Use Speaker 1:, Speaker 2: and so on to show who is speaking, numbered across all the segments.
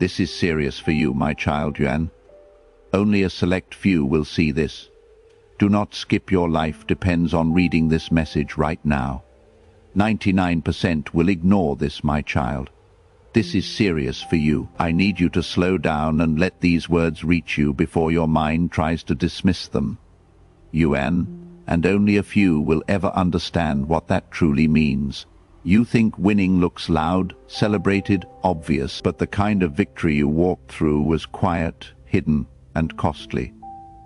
Speaker 1: This is serious for you, my child Yuan. Only a select few will see this. Do not skip. Your life depends on reading this message right now. 99% will ignore this, my child. This is serious for you. I need you to slow down and let these words reach you before your mind tries to dismiss them. Yuan, and only a few will ever understand what that truly means. You think winning looks loud, celebrated, obvious, but the kind of victory you walked through was quiet, hidden, and costly.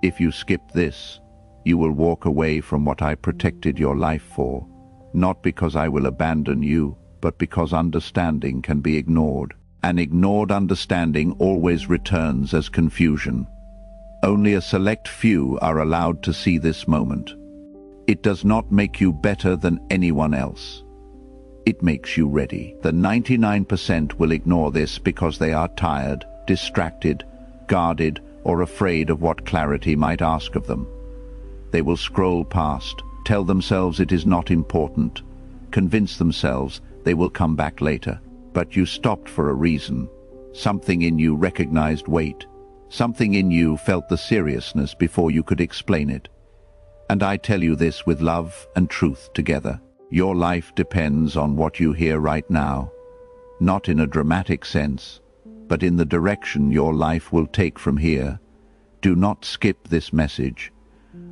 Speaker 1: If you skip this, you will walk away from what I protected your life for, not because I will abandon you, but because understanding can be ignored. An ignored understanding always returns as confusion. Only a select few are allowed to see this moment. It does not make you better than anyone else. It makes you ready. The 99% will ignore this because they are tired, distracted, guarded, or afraid of what clarity might ask of them. They will scroll past, tell themselves it is not important, convince themselves they will come back later. But you stopped for a reason. Something in you recognized weight. Something in you felt the seriousness before you could explain it. And I tell you this with love and truth together. Your life depends on what you hear right now. Not in a dramatic sense, but in the direction your life will take from here. Do not skip this message.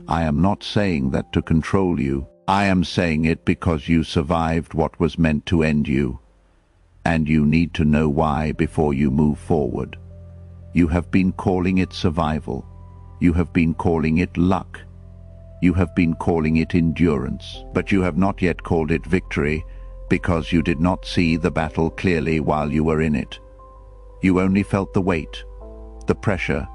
Speaker 1: I am not saying that to control you. I am saying it because you survived what was meant to end you. And you need to know why before you move forward. You have been calling it survival. You have been calling it luck. You have been calling it endurance. But you have not yet called it victory because you did not see the battle clearly while you were in it. You only felt the weight, the pressure,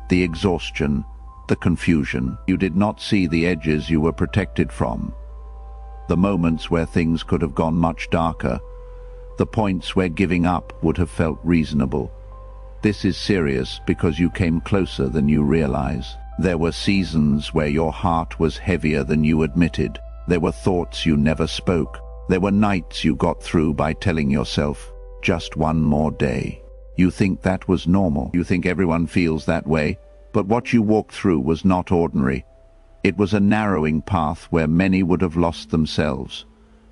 Speaker 1: the exhaustion, the confusion. You did not see the edges you were protected from. The moments where things could have gone much darker. The points where giving up would have felt reasonable. This is serious because you came closer than you realize. There were seasons where your heart was heavier than you admitted. There were thoughts you never spoke. There were nights you got through by telling yourself, just one more day. You think that was normal. You think everyone feels that way. But what you walked through was not ordinary. It was a narrowing path where many would have lost themselves,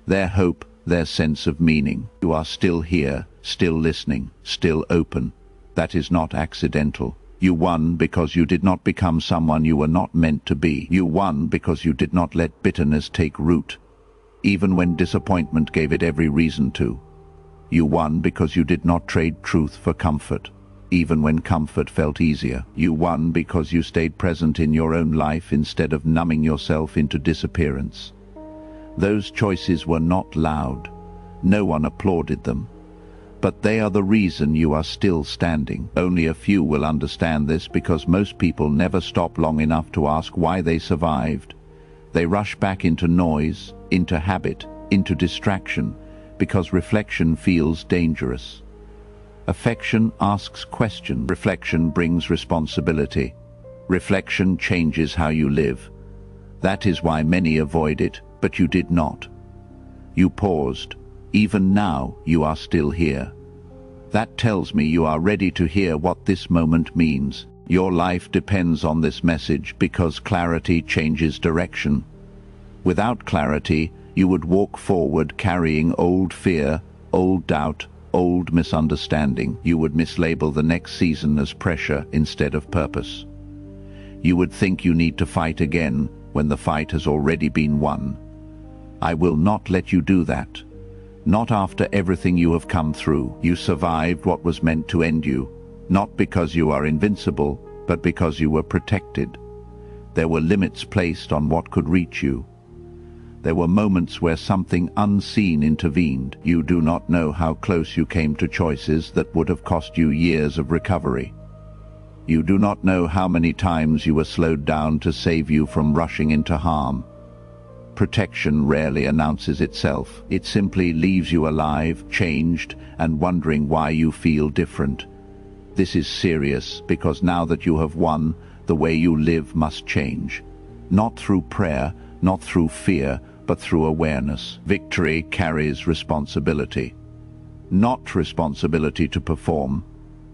Speaker 1: their hope, their sense of meaning. You are still here, still listening, still open. That is not accidental. You won because you did not become someone you were not meant to be. You won because you did not let bitterness take root, even when disappointment gave it every reason to. You won because you did not trade truth for comfort, even when comfort felt easier. You won because you stayed present in your own life instead of numbing yourself into disappearance. Those choices were not loud. No one applauded them. But they are the reason you are still standing. Only a few will understand this because most people never stop long enough to ask why they survived. They rush back into noise, into habit, into distraction, because reflection feels dangerous. Affection asks questions. Reflection brings responsibility. Reflection changes how you live. That is why many avoid it, but you did not. You paused. Even now, you are still here. That tells me you are ready to hear what this moment means. Your life depends on this message because clarity changes direction. Without clarity, you would walk forward carrying old fear, old doubt, old misunderstanding. You would mislabel the next season as pressure instead of purpose. You would think you need to fight again when the fight has already been won. I will not let you do that. Not after everything you have come through. You survived what was meant to end you, not because you are invincible, but because you were protected. There were limits placed on what could reach you. There were moments where something unseen intervened. You do not know how close you came to choices that would have cost you years of recovery. You do not know how many times you were slowed down to save you from rushing into harm. Protection rarely announces itself. It simply leaves you alive, changed, and wondering why you feel different. This is serious because now that you have won, the way you live must change. Not through prayer, not through fear, but through awareness. Victory carries responsibility. Not responsibility to perform,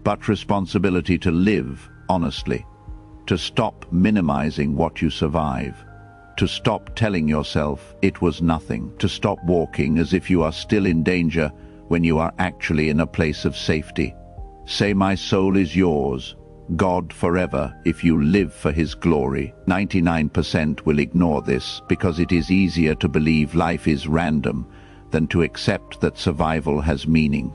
Speaker 1: but responsibility to live honestly, to stop minimizing what you survive, to stop telling yourself it was nothing, to stop walking as if you are still in danger when you are actually in a place of safety. Say, my soul is yours, God forever, if you live for His glory. 99% will ignore this because it is easier to believe life is random than to accept that survival has meaning.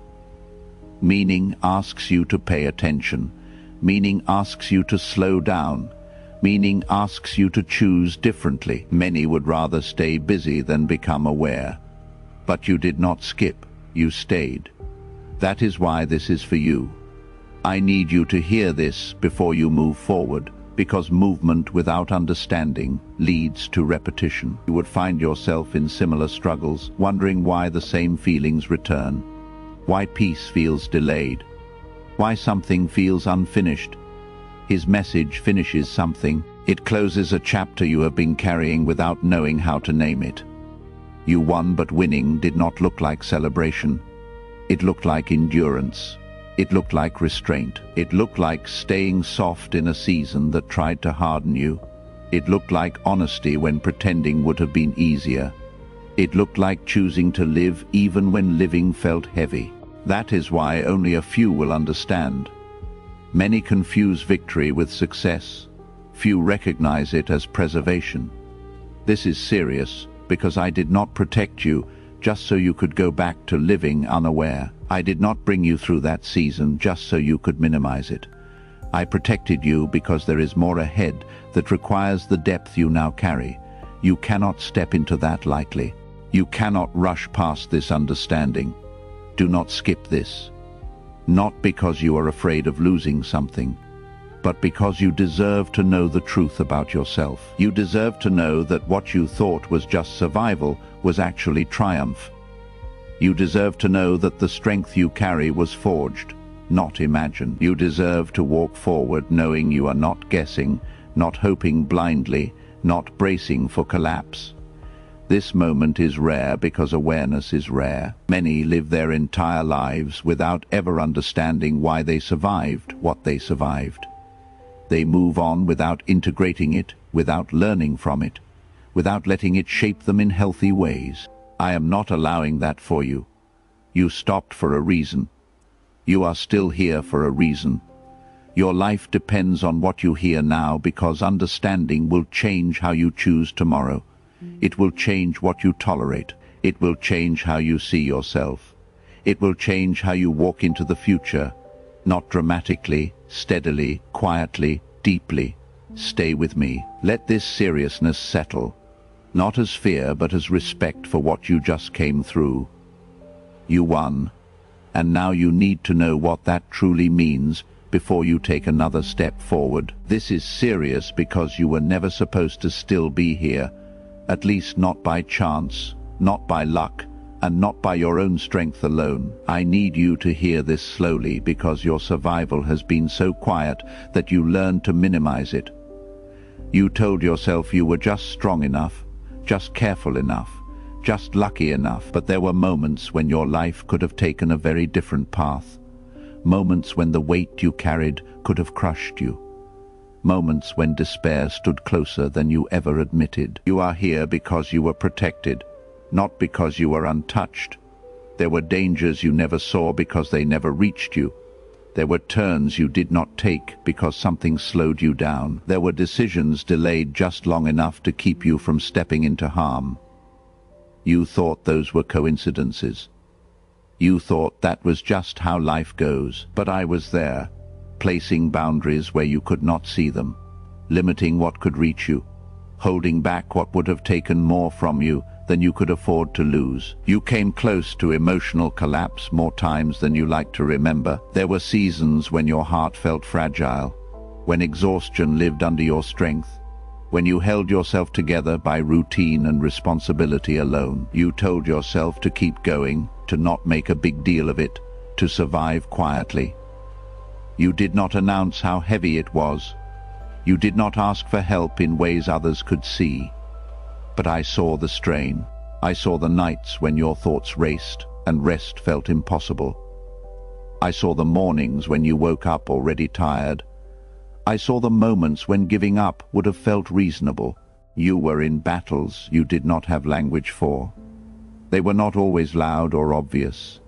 Speaker 1: Meaning asks you to pay attention. Meaning asks you to slow down. Meaning asks you to choose differently. Many would rather stay busy than become aware. But you did not skip, you stayed. That is why this is for you. I need you to hear this before you move forward, because movement without understanding leads to repetition. You would find yourself in similar struggles, wondering why the same feelings return, why peace feels delayed, why something feels unfinished. His message finishes something. It closes a chapter you have been carrying without knowing how to name it. You won, but winning did not look like celebration. It looked like endurance. It looked like restraint. It looked like staying soft in a season that tried to harden you. It looked like honesty when pretending would have been easier. It looked like choosing to live even when living felt heavy. That is why only a few will understand. Many confuse victory with success. Few recognize it as preservation. This is serious because I did not protect you just so you could go back to living unaware. I did not bring you through that season just so you could minimize it. I protected you because there is more ahead that requires the depth you now carry. You cannot step into that lightly. You cannot rush past this understanding. Do not skip this. Not because you are afraid of losing something, but because you deserve to know the truth about yourself. You deserve to know that what you thought was just survival was actually triumph. You deserve to know that the strength you carry was forged, not imagined. You deserve to walk forward knowing you are not guessing, not hoping blindly, not bracing for collapse. This moment is rare because awareness is rare. Many live their entire lives without ever understanding why they survived what they survived. They move on without integrating it, without learning from it, without letting it shape them in healthy ways. I am not allowing that for you. You stopped for a reason. You are still here for a reason. Your life depends on what you hear now because understanding will change how you choose tomorrow. It will change what you tolerate. It will change how you see yourself. It will change how you walk into the future. Not dramatically, steadily, quietly, deeply. Stay with me. Let this seriousness settle. Not as fear, but as respect for what you just came through. You won, and now you need to know what that truly means before you take another step forward. This is serious because you were never supposed to still be here, at least not by chance, not by luck, and not by your own strength alone. I need you to hear this slowly because your survival has been so quiet that you learned to minimize it. You told yourself you were just strong enough, just careful enough, just lucky enough, but there were moments when your life could have taken a very different path. Moments when the weight you carried could have crushed you. Moments when despair stood closer than you ever admitted. You are here because you were protected, not because you were untouched. There were dangers you never saw because they never reached you. There were turns you did not take because something slowed you down. There were decisions delayed just long enough to keep you from stepping into harm. You thought those were coincidences. You thought that was just how life goes. But I was there, placing boundaries where you could not see them, limiting what could reach you, holding back what would have taken more from you than you could afford to lose. You came close to emotional collapse more times than you like to remember. There were seasons when your heart felt fragile, when exhaustion lived under your strength, when you held yourself together by routine and responsibility alone. You told yourself to keep going, to not make a big deal of it, to survive quietly. You did not announce how heavy it was. You did not ask for help in ways others could see. But I saw the strain. I saw the nights when your thoughts raced and rest felt impossible. I saw the mornings when you woke up already tired. I saw the moments when giving up would have felt reasonable. You were in battles you did not have language for. They were not always loud or obvious.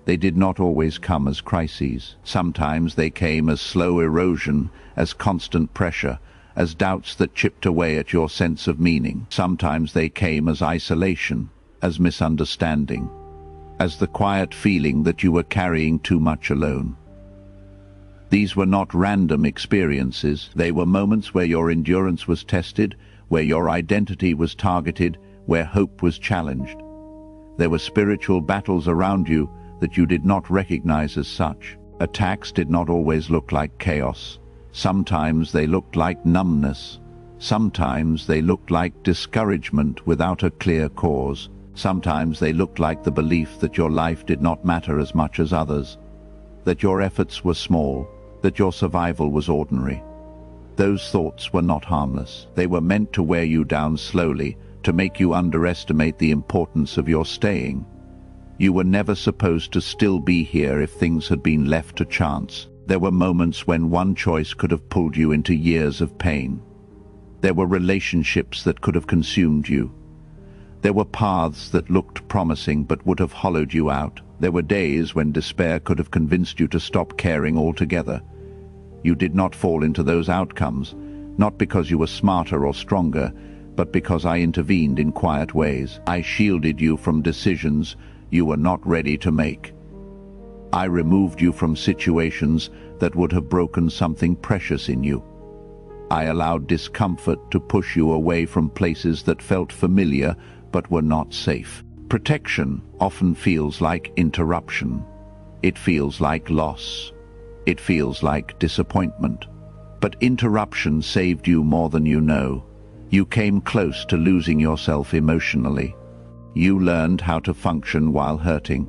Speaker 1: They did not always come as crises. Sometimes they came as slow erosion, as constant pressure, as doubts that chipped away at your sense of meaning. Sometimes they came as isolation, as misunderstanding, as the quiet feeling that you were carrying too much alone. These were not random experiences. They were moments where your endurance was tested, where your identity was targeted, where hope was challenged. There were spiritual battles around you that you did not recognize as such. Attacks did not always look like chaos. Sometimes they looked like numbness. Sometimes they looked like discouragement without a clear cause. Sometimes they looked like the belief that your life did not matter as much as others, that your efforts were small, that your survival was ordinary. Those thoughts were not harmless. They were meant to wear you down slowly, to make you underestimate the importance of your staying. You were never supposed to still be here if things had been left to chance. There were moments when one choice could have pulled you into years of pain. There were relationships that could have consumed you. There were paths that looked promising but would have hollowed you out. There were days when despair could have convinced you to stop caring altogether. You did not fall into those outcomes, not because you were smarter or stronger, but because I intervened in quiet ways. I shielded you from decisions you were not ready to make. I removed you from situations that would have broken something precious in you. I allowed discomfort to push you away from places that felt familiar but were not safe. Protection often feels like interruption. It feels like loss. It feels like disappointment. But interruption saved you more than you know. You came close to losing yourself emotionally. You learned how to function while hurting.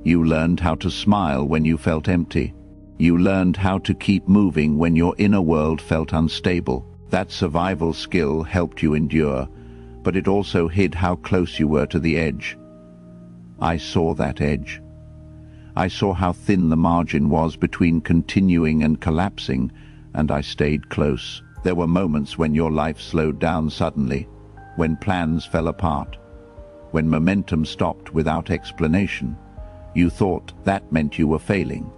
Speaker 1: You learned how to smile when you felt empty. You learned how to keep moving when your inner world felt unstable. That survival skill helped you endure, but it also hid how close you were to the edge. I saw that edge. I saw how thin the margin was between continuing and collapsing, and I stayed close. There were moments when your life slowed down suddenly, when plans fell apart, when momentum stopped without explanation. You thought that meant you were failing.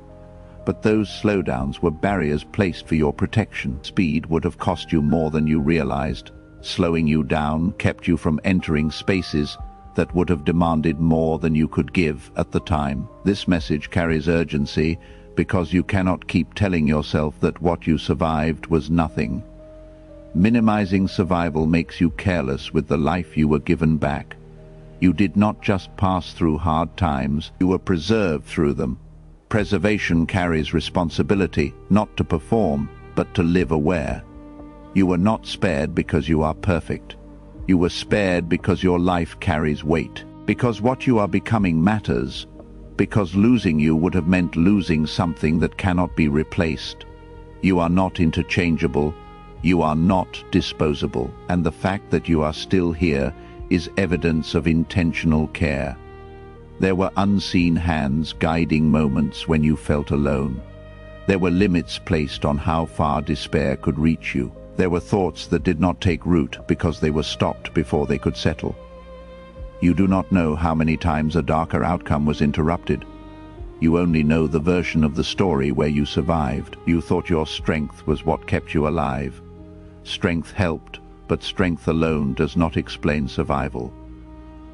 Speaker 1: But those slowdowns were barriers placed for your protection. Speed would have cost you more than you realized. Slowing you down kept you from entering spaces that would have demanded more than you could give at the time. This message carries urgency because you cannot keep telling yourself that what you survived was nothing. Minimizing survival makes you careless with the life you were given back. You did not just pass through hard times, you were preserved through them. Preservation carries responsibility, not to perform, but to live aware. You were not spared because you are perfect. You were spared because your life carries weight, because what you are becoming matters, because losing you would have meant losing something that cannot be replaced. You are not interchangeable, you are not disposable, and the fact that you are still here is evidence of intentional care. There were unseen hands guiding moments when you felt alone. There were limits placed on how far despair could reach you. There were thoughts that did not take root because they were stopped before they could settle. You do not know how many times a darker outcome was interrupted. You only know the version of the story where you survived. You thought your strength was what kept you alive. Strength helped, but strength alone does not explain survival.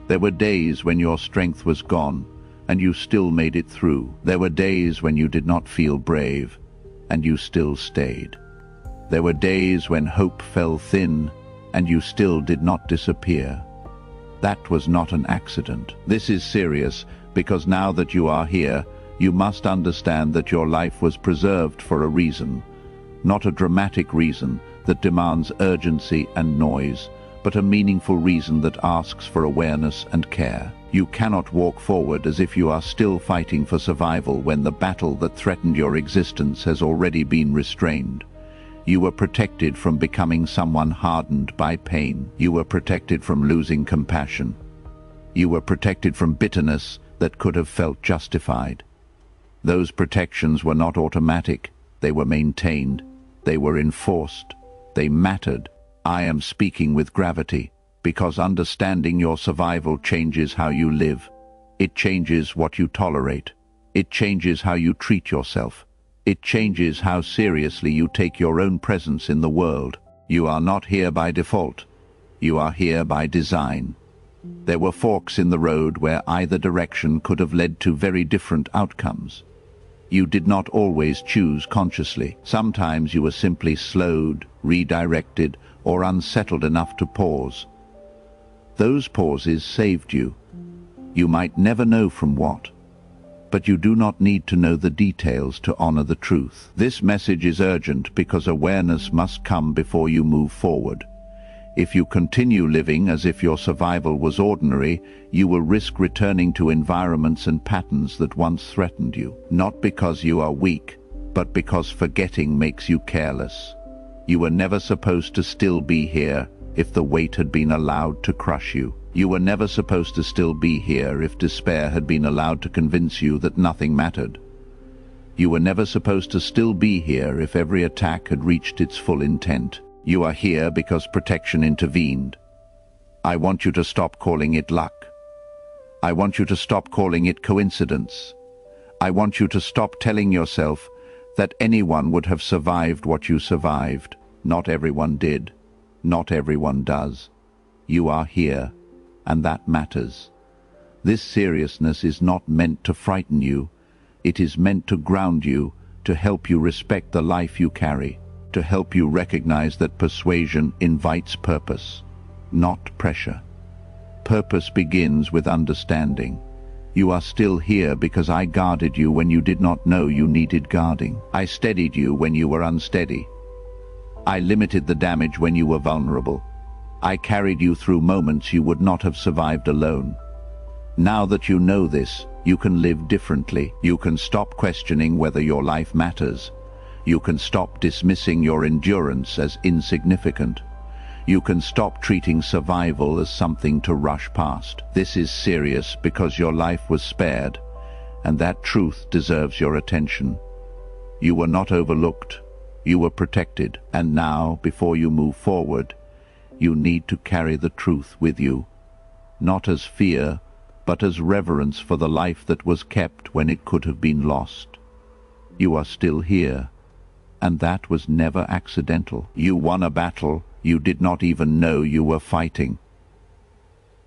Speaker 1: There were days when your strength was gone, and you still made it through. There were days when you did not feel brave, and you still stayed. There were days when hope fell thin, and you still did not disappear. That was not an accident. This is serious, because now that you are here, you must understand that your life was preserved for a reason, not a dramatic reason that demands urgency and noise, but a meaningful reason that asks for awareness and care. You cannot walk forward as if you are still fighting for survival when the battle that threatened your existence has already been restrained. You were protected from becoming someone hardened by pain. You were protected from losing compassion. You were protected from bitterness that could have felt justified. Those protections were not automatic. They were maintained. They were enforced. They mattered. I am speaking with gravity, because understanding your survival changes how you live. It changes what you tolerate. It changes how you treat yourself. It changes how seriously you take your own presence in the world. You are not here by default. You are here by design. There were forks in the road where either direction could have led to very different outcomes. You did not always choose consciously. Sometimes you were simply slowed, redirected, or unsettled enough to pause. Those pauses saved you. You might never know from what, but you do not need to know the details to honor the truth. This message is urgent because awareness must come before you move forward. If you continue living as if your survival was ordinary, you will risk returning to environments and patterns that once threatened you. Not because you are weak, but because forgetting makes you careless. You were never supposed to still be here if the weight had been allowed to crush you. You were never supposed to still be here if despair had been allowed to convince you that nothing mattered. You were never supposed to still be here if every attack had reached its full intent. You are here because protection intervened. I want you to stop calling it luck. I want you to stop calling it coincidence. I want you to stop telling yourself that anyone would have survived what you survived. Not everyone did. Not everyone does. You are here, and that matters. This seriousness is not meant to frighten you. It is meant to ground you, to help you respect the life you carry, to help you recognize that persuasion invites purpose, not pressure. Purpose begins with understanding. You are still here because I guarded you when you did not know you needed guarding. I steadied you when you were unsteady. I limited the damage when you were vulnerable. I carried you through moments you would not have survived alone. Now that you know this, you can live differently. You can stop questioning whether your life matters. You can stop dismissing your endurance as insignificant. You can stop treating survival as something to rush past. This is serious because your life was spared, and that truth deserves your attention. You were not overlooked. You were protected, and now, before you move forward, you need to carry the truth with you, not as fear, but as reverence for the life that was kept when it could have been lost. You are still here, and that was never accidental. You won a battle you did not even know you were fighting.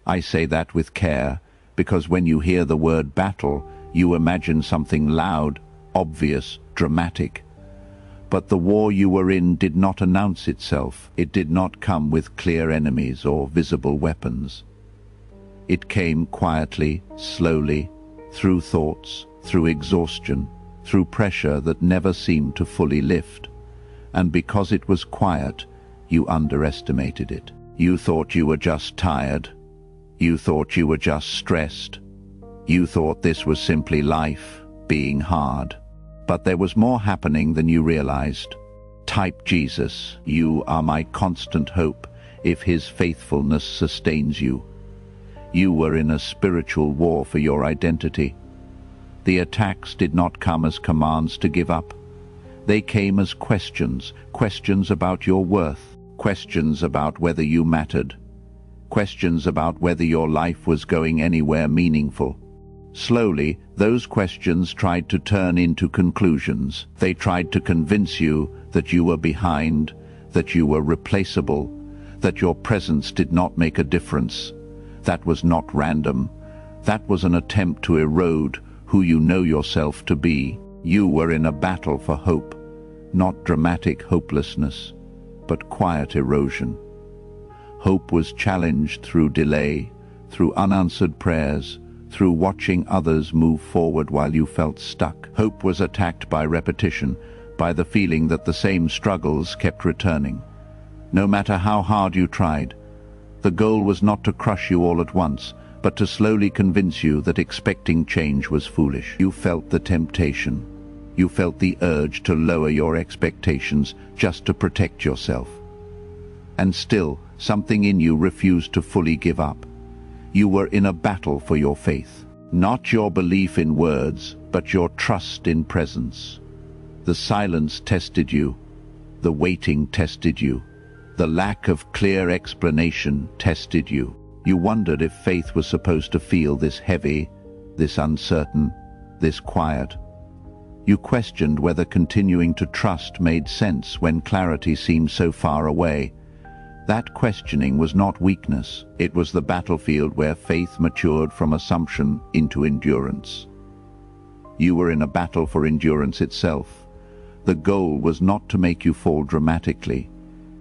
Speaker 1: I say that with care, because when you hear the word battle, you imagine something loud, obvious, dramatic. But the war you were in did not announce itself. It did not come with clear enemies or visible weapons. It came quietly, slowly, through thoughts, through exhaustion, through pressure that never seemed to fully lift. And because it was quiet, you underestimated it. You thought you were just tired. You thought you were just stressed. You thought this was simply life, being hard. But there was more happening than you realized. Type Jesus, you are my constant hope if his faithfulness sustains you. You were in a spiritual war for your identity. The attacks did not come as commands to give up. They came as questions, questions about your worth, questions about whether you mattered, questions about whether your life was going anywhere meaningful. Slowly, those questions tried to turn into conclusions. They tried to convince you that you were behind, that you were replaceable, that your presence did not make a difference. That was not random. That was an attempt to erode who you know yourself to be. You were in a battle for hope, not dramatic hopelessness, but quiet erosion. Hope was challenged through delay, through unanswered prayers, through watching others move forward while you felt stuck. Hope was attacked by repetition, by the feeling that the same struggles kept returning. No matter how hard you tried, the goal was not to crush you all at once, but to slowly convince you that expecting change was foolish. You felt the temptation. You felt the urge to lower your expectations just to protect yourself. And still, something in you refused to fully give up. You were in a battle for your faith. Not your belief in words, but your trust in presence. The silence tested you. The waiting tested you. The lack of clear explanation tested you. You wondered if faith was supposed to feel this heavy, this uncertain, this quiet. You questioned whether continuing to trust made sense when clarity seemed so far away. That questioning was not weakness. It was the battlefield where faith matured from assumption into endurance. You were in a battle for endurance itself. The goal was not to make you fall dramatically.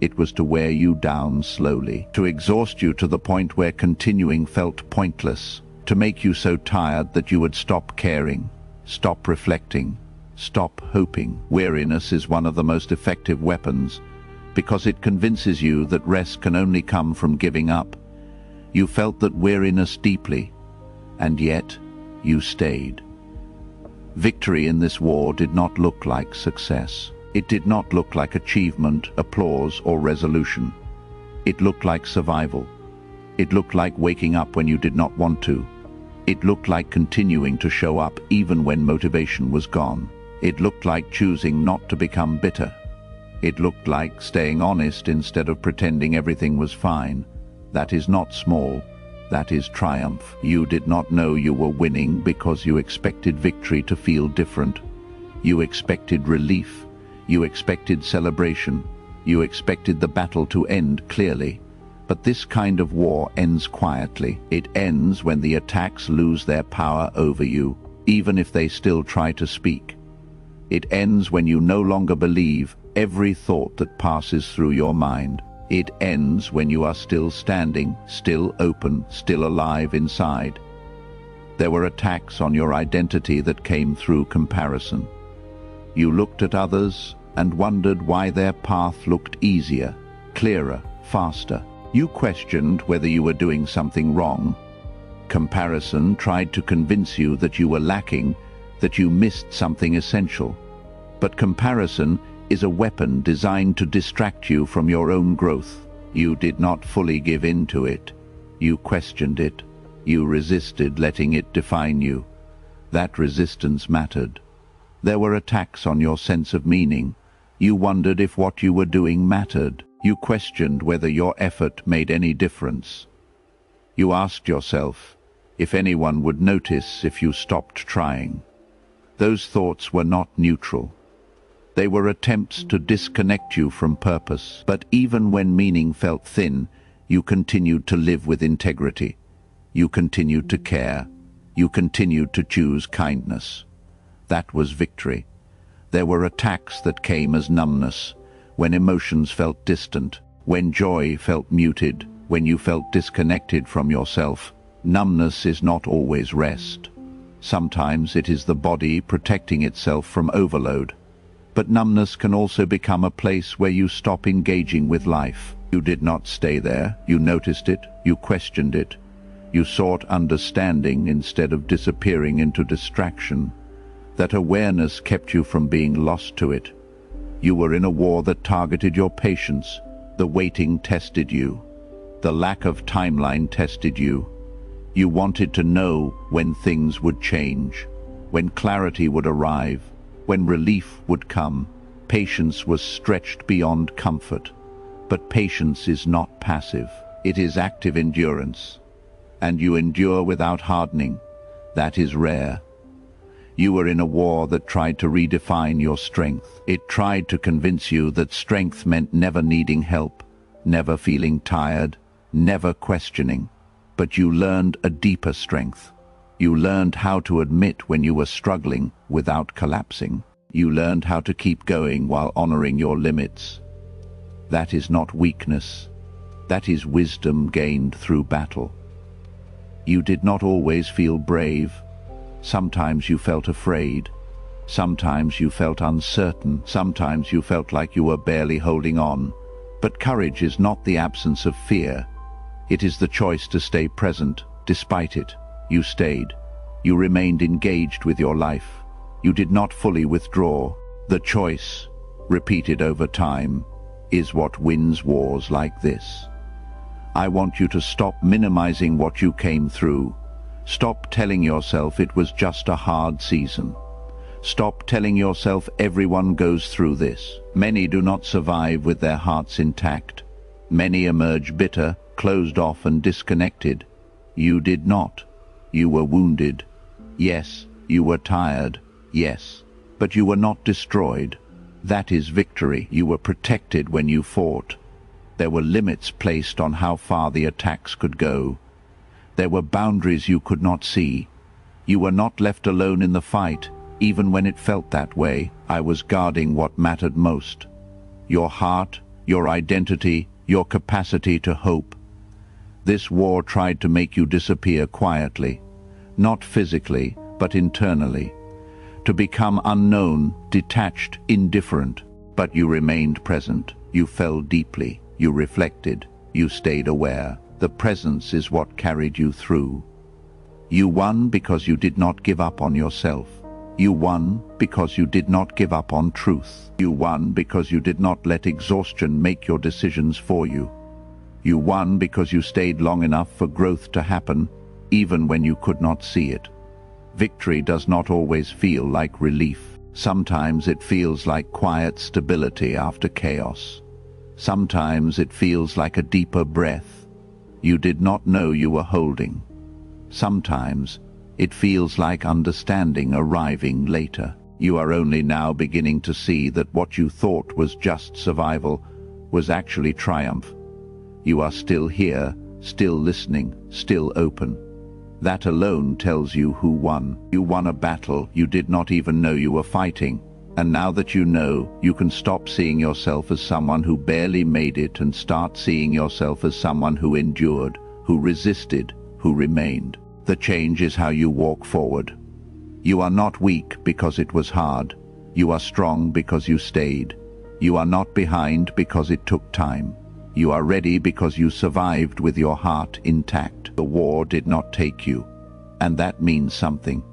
Speaker 1: It was to wear you down slowly, to exhaust you to the point where continuing felt pointless, to make you so tired that you would stop caring, stop reflecting, stop hoping. Weariness is one of the most effective weapons, because it convinces you that rest can only come from giving up. You felt that weariness deeply, and yet you stayed. Victory in this war did not look like success. It did not look like achievement, applause, or resolution. It looked like survival. It looked like waking up when you did not want to. It looked like continuing to show up even when motivation was gone. It looked like choosing not to become bitter. It looked like staying honest instead of pretending everything was fine. That is not small. That is triumph. You did not know you were winning because you expected victory to feel different. You expected relief. You expected celebration. You expected the battle to end clearly. But this kind of war ends quietly. It ends when the attacks lose their power over you, even if they still try to speak. It ends when you no longer believe every thought that passes through your mind. It ends when you are still standing, still open, still alive inside. There were attacks on your identity that came through comparison. You looked at others and wondered why their path looked easier, clearer, faster. You questioned whether you were doing something wrong. Comparison tried to convince you that you were lacking, that you missed something essential. But comparison is a weapon designed to distract you from your own growth. You did not fully give in to it. You questioned it. You resisted letting it define you. That resistance mattered. There were attacks on your sense of meaning. You wondered if what you were doing mattered. You questioned whether your effort made any difference. You asked yourself if anyone would notice if you stopped trying. Those thoughts were not neutral. They were attempts to disconnect you from purpose. But even when meaning felt thin, you continued to live with integrity. You continued to care. You continued to choose kindness. That was victory. There were attacks that came as numbness, when emotions felt distant, when joy felt muted, when you felt disconnected from yourself. Numbness is not always rest. Sometimes it is the body protecting itself from overload. But numbness can also become a place where you stop engaging with life. You did not stay there. You noticed it. You questioned it. You sought understanding instead of disappearing into distraction. That awareness kept you from being lost to it. You were in a war that targeted your patience. The waiting tested you. The lack of timeline tested you. You wanted to know when things would change, when clarity would arrive, when relief would come. Patience was stretched beyond comfort. But patience is not passive. It is active endurance. And you endure without hardening. That is rare. You were in a war that tried to redefine your strength. It tried to convince you that strength meant never needing help, never feeling tired, never questioning. But you learned a deeper strength. You learned how to admit when you were struggling without collapsing. You learned how to keep going while honoring your limits. That is not weakness. That is wisdom gained through battle. You did not always feel brave. Sometimes you felt afraid. Sometimes you felt uncertain. Sometimes you felt like you were barely holding on. But courage is not the absence of fear. It is the choice to stay present. Despite it, you stayed. You remained engaged with your life. You did not fully withdraw. The choice, repeated over time, is what wins wars like this. I want you to stop minimizing what you came through. Stop telling yourself it was just a hard season. Stop telling yourself everyone goes through this. Many do not survive with their hearts intact. Many emerge bitter, closed off and disconnected. You did not. You were wounded. Yes, you were tired. Yes, but you were not destroyed. That is victory. You were protected when you fought. There were limits placed on how far the attacks could go. There were boundaries you could not see. You were not left alone in the fight, even when it felt that way. I was guarding what mattered most. Your heart, your identity, your capacity to hope. This war tried to make you disappear quietly, not physically, but internally. To become unknown, detached, indifferent. But you remained present. You felt deeply. You reflected. You stayed aware. The presence is what carried you through. You won because you did not give up on yourself. You won because you did not give up on truth. You won because you did not let exhaustion make your decisions for you. You won because you stayed long enough for growth to happen, even when you could not see it. Victory does not always feel like relief. Sometimes it feels like quiet stability after chaos. Sometimes it feels like a deeper breath you did not know you were holding. Sometimes it feels like understanding arriving later. You are only now beginning to see that what you thought was just survival was actually triumph. You are still here, still listening, still open. That alone tells you who won. You won a battle you did not even know you were fighting. And now that you know, you can stop seeing yourself as someone who barely made it and start seeing yourself as someone who endured, who resisted, who remained. The change is how you walk forward. You are not weak because it was hard. You are strong because you stayed. You are not behind because it took time. You are ready because you survived with your heart intact. The war did not take you, and that means something.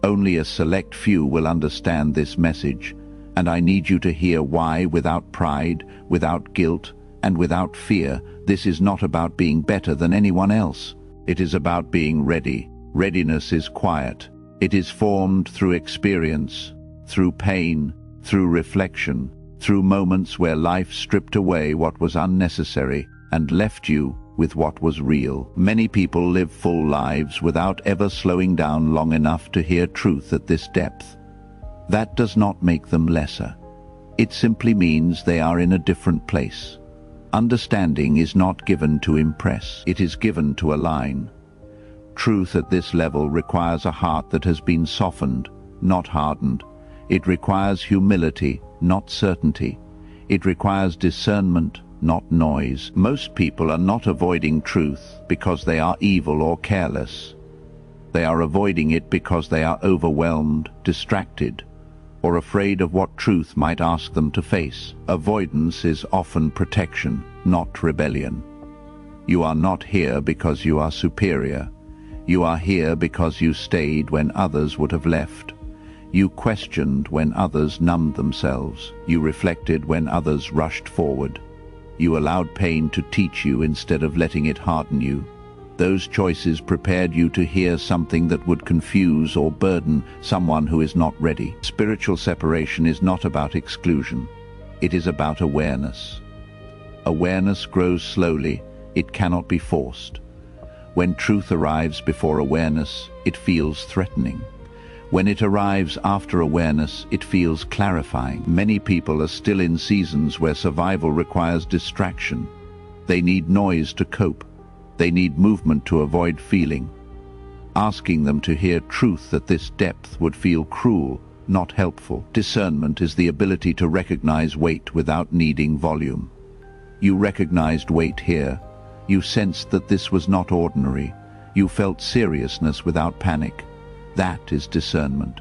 Speaker 1: Only a select few will understand this message, and I need you to hear why, without pride, without guilt, and without fear. This is not about being better than anyone else. It is about being ready. Readiness is quiet. It is formed through experience, through pain, through reflection, through moments where life stripped away what was unnecessary and left you with what was real. Many people live full lives without ever slowing down long enough to hear truth at this depth. That does not make them lesser. It simply means they are in a different place. Understanding is not given to impress. It is given to align. Truth at this level requires a heart that has been softened, not hardened. It requires humility, not certainty. It requires discernment, not noise. Most people are not avoiding truth because they are evil or careless. They are avoiding it because they are overwhelmed, distracted, or afraid of what truth might ask them to face. Avoidance is often protection, not rebellion. You are not here because you are superior. You are here because you stayed when others would have left. You questioned when others numbed themselves. You reflected when others rushed forward. You allowed pain to teach you instead of letting it harden you. Those choices prepared you to hear something that would confuse or burden someone who is not ready. Spiritual separation is not about exclusion. It is about awareness. Awareness grows slowly. It cannot be forced. When truth arrives before awareness, it feels threatening. When it arrives after awareness, it feels clarifying. Many people are still in seasons where survival requires distraction. They need noise to cope. They need movement to avoid feeling. Asking them to hear truth at this depth would feel cruel, not helpful. Discernment is the ability to recognize weight without needing volume. You recognized weight here. You sensed that this was not ordinary. You felt seriousness without panic. That is discernment.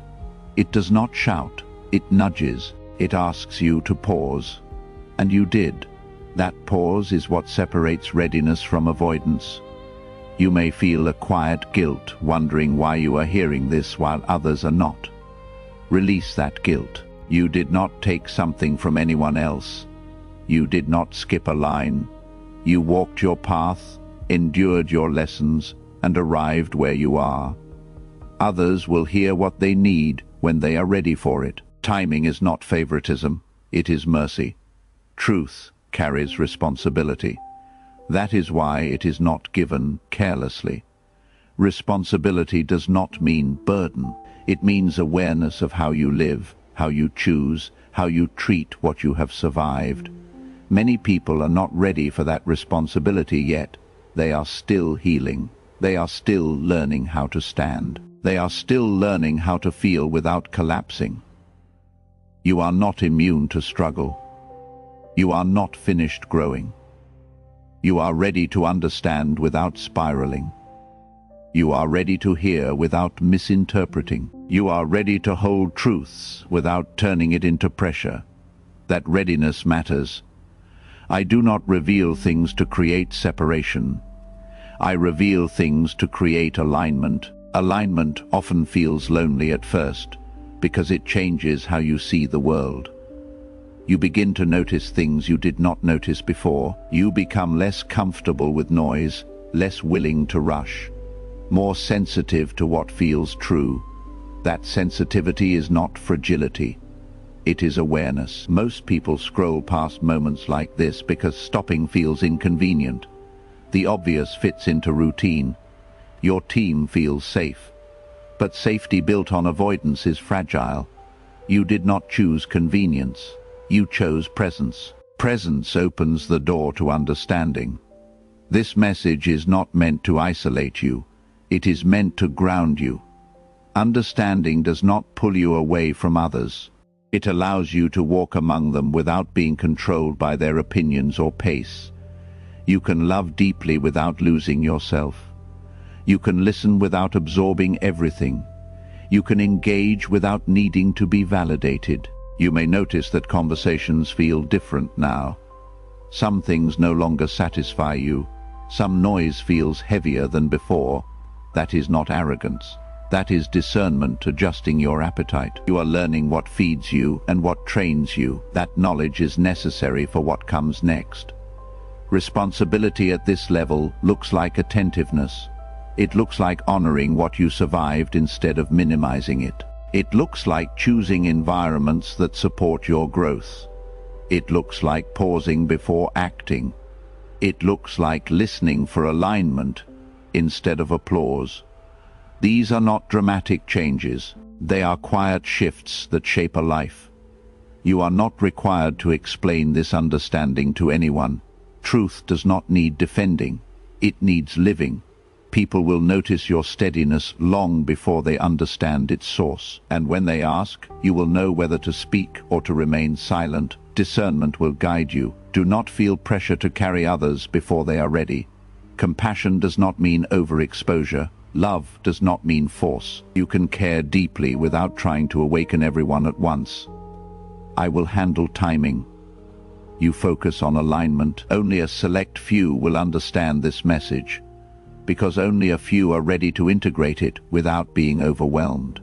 Speaker 1: It does not shout, it nudges, it asks you to pause. And you did. That pause is what separates readiness from avoidance. You may feel a quiet guilt, wondering why you are hearing this while others are not. Release that guilt. You did not take something from anyone else. You did not skip a line. You walked your path, endured your lessons, and arrived where you are. Others will hear what they need when they are ready for it. Timing is not favoritism, it is mercy. Truth carries responsibility. That is why it is not given carelessly. Responsibility does not mean burden. It means awareness of how you live, how you choose, how you treat what you have survived. Many people are not ready for that responsibility yet. They are still healing. They are still learning how to stand. They are still learning how to feel without collapsing. You are not immune to struggle. You are not finished growing. You are ready to understand without spiraling. You are ready to hear without misinterpreting. You are ready to hold truths without turning it into pressure. That readiness matters. I do not reveal things to create separation. I reveal things to create alignment. Alignment often feels lonely at first, because it changes how you see the world. You begin to notice things you did not notice before. You become less comfortable with noise, less willing to rush, more sensitive to what feels true. That sensitivity is not fragility. It is awareness. Most people scroll past moments like this because stopping feels inconvenient. The obvious fits into routine. Your team feels safe. But safety built on avoidance is fragile. You did not choose convenience. You chose presence. Presence opens the door to understanding. This message is not meant to isolate you. It is meant to ground you. Understanding does not pull you away from others. It allows you to walk among them without being controlled by their opinions or pace. You can love deeply without losing yourself. You can listen without absorbing everything. You can engage without needing to be validated. You may notice that conversations feel different now. Some things no longer satisfy you. Some noise feels heavier than before. That is not arrogance. That is discernment adjusting your appetite. You are learning what feeds you and what trains you. That knowledge is necessary for what comes next. Responsibility at this level looks like attentiveness. It looks like honoring what you survived instead of minimizing it. It looks like choosing environments that support your growth. It looks like pausing before acting. It looks like listening for alignment instead of applause. These are not dramatic changes. They are quiet shifts that shape a life. You are not required to explain this understanding to anyone. Truth does not need defending. It needs living. People will notice your steadiness long before they understand its source. And when they ask, you will know whether to speak or to remain silent. Discernment will guide you. Do not feel pressure to carry others before they are ready. Compassion does not mean overexposure. Love does not mean force. You can care deeply without trying to awaken everyone at once. I will handle timing. You focus on alignment. Only a select few will understand this message, because only a few are ready to integrate it without being overwhelmed.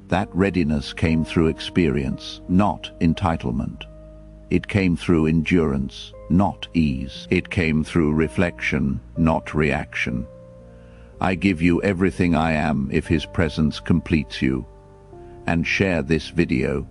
Speaker 1: That readiness came through experience, not entitlement. It came through endurance, not ease. It came through reflection, not reaction. I give you everything I am if His presence completes you. And share this video